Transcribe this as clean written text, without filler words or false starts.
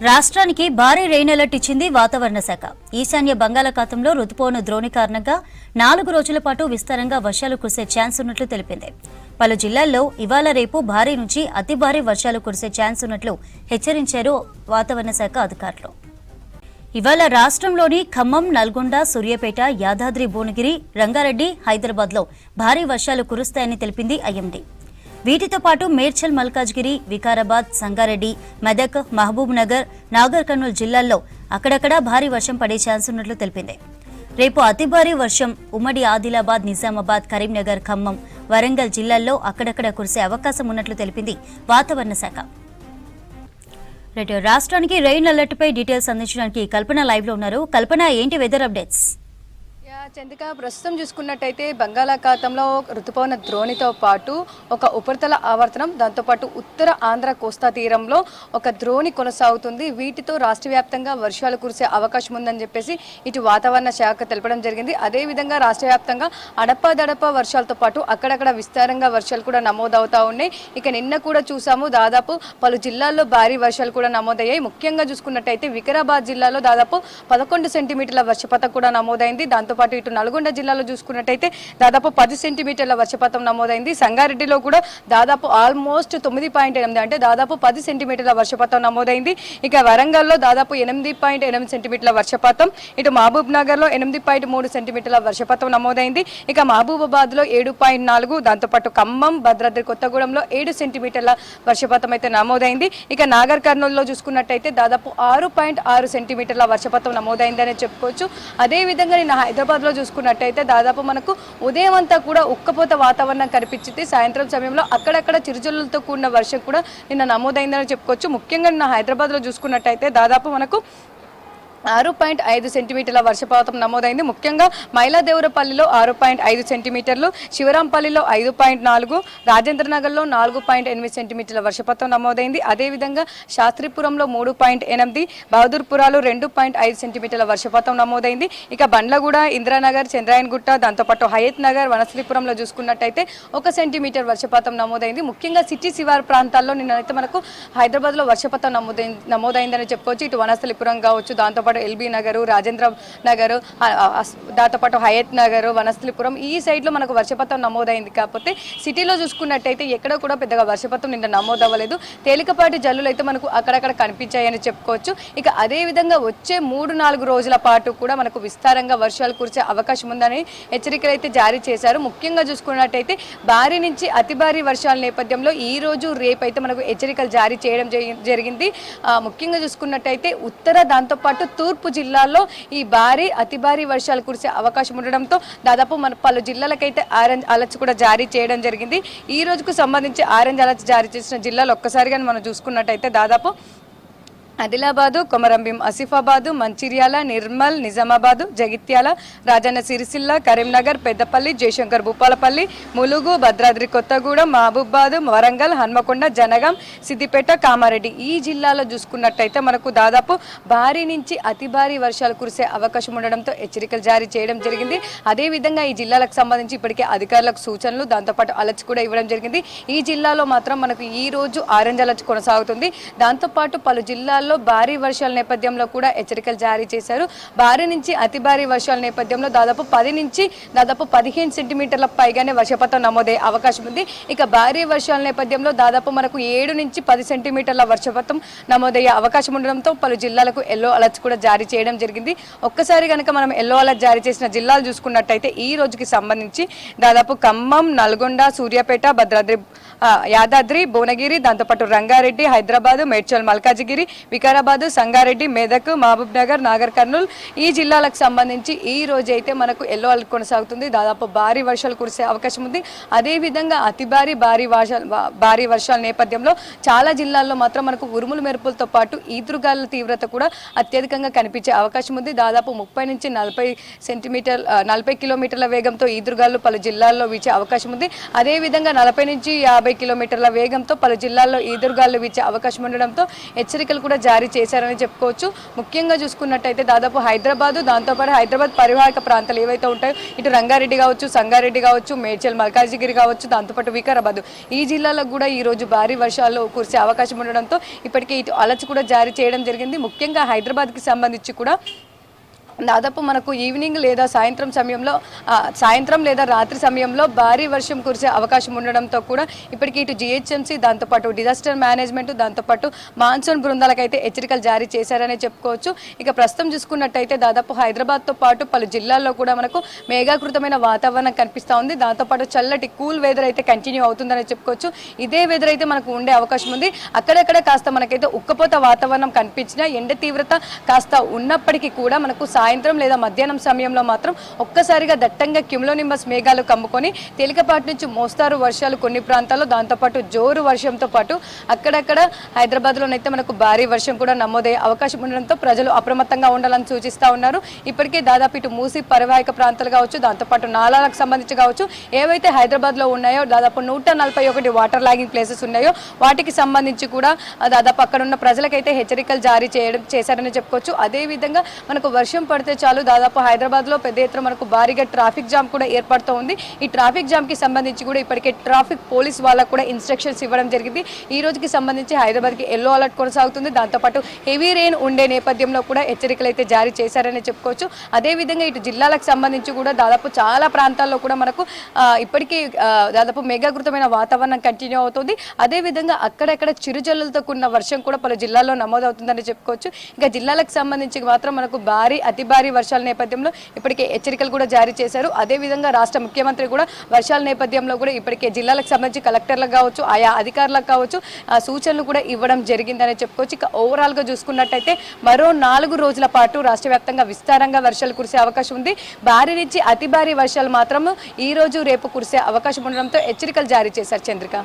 రాష్ట్రానికి భారీ rain alert ఇచ్చింది వాతావరణ శాఖ. ఈశాన్య బంగాళాఖాతంలో రుతుపవన ద్రోణి కారణంగా 4 రోజుల పాటు విస్తారంగా వర్షాలు కురిసే ఛాన్స్ ఉన్నట్లు తెలిపింది. పలు జిల్లాల్లో ఇవాళ రేపు భారీ నుంచి అతి భారీ వర్షాలు కురిసే ఛాన్స్ ఉన్నట్లు హెచ్చరించారు వాతావరణ శాఖ అధికారులు. ఇవాళ రాష్ట్రంలోని ఖమ్మం, నల్గొండ, సూర్యాపేట, యాదాద్రి, భువనగిరి, రంగారెడ్డి, హైదరాబాద్లో భారీ వర్షాలు కురుస్తాయని తెలిపింది ఐఎండీ. వీటితో పాటు మేడ్చల్, మల్కాజ్గిరి, వికారాబాద్, సంగారెడ్డి, మెదక్, మహబూబ్ నగర్, నాగర్ కర్నూలు జిల్లాల్లో అక్కడక్కడా భారీ వర్షం పడే ఛాన్స్ ఉన్నట్లు తెలిపింది. రేపు అతి భారీ వర్షం ఉమ్మడి ఆదిలాబాద్, నిజామాబాద్, కరీంనగర్, ఖమ్మం, వరంగల్ జిల్లాల్లో అక్కడక్కడ కురిసే అవకాశం ఉన్నట్లు తెలిపింది వాతావరణ శాఖ. రాష్ట్రానికి రెయిన్ అలర్ట్ పై డీటెయిల్స్ అందించడానికి కల్పన లైవ్ లో ఉన్నారు. కల్పన, ఏంటి వెదర్ అప్డేట్స్? చంద్రిక, ప్రస్తుతం చూసుకున్నట్టయితే బంగాళాఖాతంలో రుతుపవన ద్రోణితో పాటు ఒక ఉపరితల ఆవర్తనం, దాంతోపాటు ఉత్తర ఆంధ్ర కోస్తా తీరంలో ఒక ద్రోణి కొనసాగుతుంది. వీటితో రాష్ట్ర వ్యాప్తంగా వర్షాలు కురిసే అవకాశం ఉందని చెప్పేసి ఇటు వాతావరణ శాఖ తెలపడం జరిగింది. అదేవిధంగా రాష్ట్ర వ్యాప్తంగా అడపాదడప వర్షాలతో పాటు అక్కడక్కడ విస్తారంగా వర్షాలు కూడా నమోదవుతా ఉన్నాయి. ఇక నిన్న కూడా చూసాము, దాదాపు పలు జిల్లాల్లో భారీ వర్షాలు కూడా నమోదయ్యాయి. ముఖ్యంగా చూసుకున్నట్టయితే వికారాబాద్ జిల్లాలో దాదాపు 11 సెంటీమీటర్ల వర్షపాతం కూడా నమోదైంది. దాంతోపాటు ఇటు నల్గొండ జిల్లాలో చూసుకున్నట్టయితే దాదాపు 10 సెంటీమీటర్ల వర్షపాతం నమోదైంది. సంగారెడ్డిలో కూడా దాదాపు ఆల్మోస్ట్ 9.8 అంటే దాదాపు 10 సెంటీమీటర్ల వర్షపాతం నమోదైంది. ఇక వరంగల్లో దాదాపు 8.8 సెంటీమీటర్ల వర్షపాతం, ఇటు మహబూబ్ నగర్లో 8.3 సెంటీమీటర్ల వర్షపాతం నమోదైంది. ఇక మహబూబాబాద్లో 7.4, దాంతోపాటు ఖమ్మం, భద్రాద్రి కొత్తగూడెంలో 7 సెంటీమీటర్ల వర్షపాతం అయితే నమోదైంది. ఇక నాగర్ కర్నూలులో చూసుకున్నట్టయితే దాదాపు 6.6 సెంటీమీటర్ల వర్షపాతం నమోదైందని చెప్పుకోవచ్చు. అదేవిధంగా నిన్న హైదరాబాద్లో చూసుకున్నట్టయితే దాదాపు మనకు ఉదయం అంతా కూడా ఉక్కపోత వాతావరణం కనిపించింది. సాయంత్రం సమయంలో అక్కడక్కడ చిరుజల్లులతో కూడిన వర్షం కూడా నిన్న నమోదైందని చెప్పుకోవచ్చు. ముఖ్యంగా నిన్న హైదరాబాద్లో చూసుకున్నట్టయితే దాదాపు మనకు 6.5 సెంటీమీటర్ల వర్షపాతం నమోదైంది. ముఖ్యంగా మైలాదేవరపల్లిలో 6.5 సెంటీమీటర్లు, శివరాంపల్లిలో 5.4, రాజేంద్రనగర్లో 4.8 సెంటీమీటర్ల వర్షపాతం నమోదైంది. అదేవిధంగా శాస్త్రిపురంలో 3.8, బహదూర్పురాలో 2.5 సెంటీమీటర్ల వర్షపాతం నమోదైంది. ఇక బండ్లగూడ, ఇంద్రానగర్, చంద్రాయన్గుట్ట, దాంతోపాటు హయత్ నగర్, వనశ్రీపురంలో చూసుకున్నట్టయితే 1 సెంటీమీటర్ వర్షపాతం నమోదైంది. ముఖ్యంగా సిటీ శివారు ప్రాంతాల్లో నిన్నైతే మనకు హైదరాబాద్లో వర్షపాతం నమోదైందని చెప్పుకోవచ్చు. ఇటు వనస్థలిపురం కావచ్చు, దాంతోపాటు ఎల్బీ నగరు, రాజేంద్ర నగరు, దాంతోపాటు హయత్ నగరు, వనస్థలిపురం ఈ సైడ్లో మనకు వర్షపాతం నమోదైంది. కాకపోతే సిటీలో చూసుకున్నట్టయితే ఎక్కడ కూడా పెద్దగా వర్షపాతం నిన్న నమోదవ్వలేదు. తేలికపాటి జల్లులు అయితే మనకు అక్కడక్కడ కనిపించాయని చెప్పుకోవచ్చు. ఇక అదేవిధంగా వచ్చే 3-4 రోజుల పాటు కూడా మనకు విస్తారంగా వర్షాలు కురిసే అవకాశం ఉందని హెచ్చరికలు అయితే జారీ చేశారు. ముఖ్యంగా చూసుకున్నట్టయితే భారీ నుంచి అతి భారీ వర్షాల నేపథ్యంలో ఈ రోజు రేపు అయితే మనకు హెచ్చరికలు జారీ చేయడం జరిగింది. ముఖ్యంగా చూసుకున్నట్టయితే ఉత్తర, దాంతోపాటు తూర్పు జిల్లాల్లో ఈ భారీ అతి భారీ వర్షాలు కురిసే అవకాశం ఉండడంతో దాదాపు మన పలు జిల్లాలకైతే ఆరెంజ్ అలర్ట్స్ కూడా జారీ చేయడం జరిగింది. ఈ రోజుకు సంబంధించి ఆరెంజ్ అలర్ట్స్ జారీ చేసిన జిల్లాలు ఒక్కసారిగా మనం చూసుకున్నట్టయితే దాదాపు ఆదిలాబాదు, కొమరంభీం, ఆసిఫాబాదు, మంచిర్యాల, నిర్మల్, నిజామాబాదు, జగిత్యాల, రాజన్న సిరిసిల్ల, కరీంనగర్, పెద్దపల్లి, జయశంకర్ భూపాలపల్లి, ములుగు, భద్రాద్రి కొత్తగూడెం, మహబూబాబాద్, వరంగల్, హన్మకొండ, జనగాం, సిద్దిపేట, కామారెడ్డి ఈ జిల్లాలో చూసుకున్నట్టయితే మనకు దాదాపు భారీ నుంచి అతి భారీ వర్షాలు కురిసే అవకాశం ఉండడంతో హెచ్చరికలు జారీ చేయడం జరిగింది. అదేవిధంగా ఈ జిల్లాలకు సంబంధించి ఇప్పటికే అధికారులకు సూచనలు, దాంతోపాటు అలర్ట్స్ కూడా ఇవ్వడం జరిగింది. ఈ జిల్లాలో మాత్రం మనకు ఈ రోజు ఆరెంజ్ అలర్ట్ కొనసాగుతుంది. దాంతోపాటు పలు జిల్లాల్లో భారీ వర్షాల నేపథ్యంలో కూడా హెచ్చరికలు జారీ చేశారు. భారీ నుంచి అతి భారీ వర్షాల నేపథ్యంలో దాదాపు 10 నుంచి దాదాపు 15 సెంటీమీటర్ల పైగానే వర్షపాతం నమోదయ్యే అవకాశం ఉంది. ఇక భారీ వర్షాల నేపథ్యంలో దాదాపు మనకు 7 నుంచి 10 సెంటీమీటర్ల వర్షపాతం నమోదయ్యే అవకాశం ఉండడంతో పలు జిల్లాలకు ఎల్లో అలర్ట్స్ కూడా జారీ చేయడం జరిగింది. ఒక్కసారి కనుక మనం ఎల్లో అలర్ట్ జారీ చేసిన జిల్లాలు చూసుకున్నట్టయితే ఈ రోజుకి సంబంధించి దాదాపు ఖమ్మం, నల్గొండ, సూర్యాపేట, యాదాద్రి, భువనగిరి, దాంతోపాటు రంగారెడ్డి, హైదరాబాద్, మేడ్చల్, మల్కాజిగిరి, వికారాబాద్, సంగారెడ్డి, మెదక్, మహబూబ్ నగర్, నాగర్ కర్నూల్ ఈ జిల్లాలకు సంబంధించి ఈ రోజు అయితే మనకు ఎల్లో అలర్ట్ కొనసాగుతుంది. దాదాపు భారీ వర్షాలు కురిసే అవకాశం ఉంది. అదేవిధంగా అతి భారీ వర్షాల నేపథ్యంలో చాలా జిల్లాల్లో మాత్రం మనకు ఉరుములు మెరుపులతో పాటు ఈదురుగాలుల తీవ్రత కూడా అత్యధికంగా కనిపించే అవకాశం ఉంది. దాదాపు 30 నుంచి 40 కిలోమీటర్ల వేగంతో ఈదురుగాలు పలు జిల్లాల్లో వీచే అవకాశం ఉంది. అదేవిధంగా 40 నుంచి 50 50 కిలోమీటర్ల వేగంతో పలు జిల్లాల్లో ఈదురుగాలు వీచే అవకాశం ఉండడంతో హెచ్చరికలు కూడా జారీ చేశారని చెప్పుకోవచ్చు. ముఖ్యంగా చూసుకున్నట్టయితే దాదాపు హైదరాబాద్, దాంతోపాటు హైదరాబాద్ పరివాహక ప్రాంతాలు ఏవైతే ఉంటాయో ఇటు రంగారెడ్డి కావచ్చు, సంగారెడ్డి కావచ్చు, మేడ్చల్, మల్కాజిగిరి కావచ్చు, దాంతోపాటు వికారాబాద్ ఈ జిల్లాలకు కూడా ఈ రోజు భారీ వర్షాలు కురిసే అవకాశం ఉండడంతో ఇప్పటికే ఇటు అలర్ట్ కూడా జారీ చేయడం జరిగింది. ముఖ్యంగా హైదరాబాద్కి సంబంధించి కూడా దాదాపు మనకు ఈవినింగ్ లేదా సాయంత్రం లేదా రాత్రి సమయంలో భారీ వర్షం కురిసే అవకాశం ఉండడంతో కూడా ఇప్పటికీ ఇటు జిహెచ్ఎంసీ, దాంతోపాటు డిజాస్టర్ మేనేజ్మెంట్, దాంతోపాటు మాన్సూన్ బృందాలకైతే హెచ్చరికలు జారీ చేశారని చెప్పుకోవచ్చు. ఇక ప్రస్తుతం చూసుకున్నట్టయితే దాదాపు హైదరాబాద్తో పాటు పలు జిల్లాల్లో కూడా మనకు మేఘాకృతమైన వాతావరణం కనిపిస్తూ ఉంది. దాంతోపాటు చల్లటి కూల్ వెదర్ అయితే కంటిన్యూ అవుతుందని చెప్పుకోవచ్చు. ఇదే వెదర్ అయితే మనకు ఉండే అవకాశం ఉంది. అక్కడక్కడ కాస్త మనకైతే ఉక్కపోత వాతావరణం కనిపించినా ఎండ తీవ్రత కాస్త ఉన్నప్పటికీ కూడా మనకు సాయంత్రం లేదా మధ్యాహ్నం సమయంలో మాత్రం ఒక్కసారిగా దట్టంగా క్యుములోనింబస్ మేఘాలు కమ్ముకొని తేలికపాటి నుంచి మోస్తారు వర్షాలు కొన్ని ప్రాంతాల్లో, దాంతోపాటు జోరు వర్షంతో పాటు అక్కడక్కడ హైదరాబాద్లోనైతే మనకు భారీ వర్షం కూడా నమోదయ్యే అవకాశం ఉండడంతో ప్రజలు అప్రమత్తంగా ఉండాలని సూచిస్తూ ఉన్నారు. ఇప్పటికే దాదాపు ఇటు మూసి పరివాహక ప్రాంతాలు కావచ్చు, దాంతోపాటు నాలాలకు సంబంధించి కావచ్చు, ఏవైతే హైదరాబాద్లో ఉన్నాయో దాదాపు 141 వాటర్ లాగింగ్ ప్లేసెస్ ఉన్నాయో వాటికి సంబంధించి కూడా దాదాపు అక్కడ ఉన్న ప్రజలకైతే హెచ్చరికలు జారీ చేశారని చెప్పుకోవచ్చు. అదేవిధంగా మనకు వర్షం పడితే చాలు దాదాపు హైదరాబాద్లో పెద్ద ఎత్తున మనకు భారీగా ట్రాఫిక్ జామ్ కూడా ఏర్పడుతూ ఉంది. ఈ ట్రాఫిక్ జామ్కి సంబంధించి కూడా ఇప్పటికే ట్రాఫిక్ పోలీస్ వాళ్ళకు కూడా ఇన్స్ట్రక్షన్స్ ఇవ్వడం జరిగింది. ఈ రోజుకి సంబంధించి హైదరాబాద్కి ఎల్లో అలర్ట్ కొనసాగుతుంది. దాంతోపాటు హెవీ రెయిన్ ఉండే నేపథ్యంలో కూడా హెచ్చరికలు అయితే జారీ చేశారని చెప్పుకోవచ్చు. అదేవిధంగా ఇటు జిల్లాలకు సంబంధించి కూడా దాదాపు చాలా ప్రాంతాల్లో కూడా మనకు ఇప్పటికీ దాదాపు మేఘాకృతమైన వాతావరణం కంటిన్యూ అవుతుంది. అదేవిధంగా అక్కడక్కడ చిరుజల్లులతో కూడిన వర్షం కూడా పలు జిల్లాల్లో నమోదవుతుందని చెప్పుకోవచ్చు. ఇక జిల్లాలకు సంబంధించి మాత్రం మనకు అతి భారీ వర్షాల నేపథ్యంలో ఇప్పటికే హెచ్చరికలు కూడా జారీ చేశారు. అదేవిధంగా రాష్ట్ర ముఖ్యమంత్రి కూడా వర్షాల నేపథ్యంలో కూడా ఇప్పటికే జిల్లాలకు సంబంధించి కలెక్టర్లకు కావచ్చు, ఆయా అధికారులకు కావచ్చు సూచనలు కూడా ఇవ్వడం జరిగిందని చెప్పుకోవచ్చు. ఇక ఓవరాల్గా చూసుకున్నట్టయితే మరో 4 రోజుల పాటు రాష్ట్ర వ్యాప్తంగా విస్తారంగా వర్షాలు కురిసే అవకాశం ఉంది. భారీ నుంచి అతి భారీ వర్షాలు మాత్రం ఈ రోజు రేపు కురిసే అవకాశం ఉండడంతో హెచ్చరికలు జారీ చేశారు. చంద్రిక.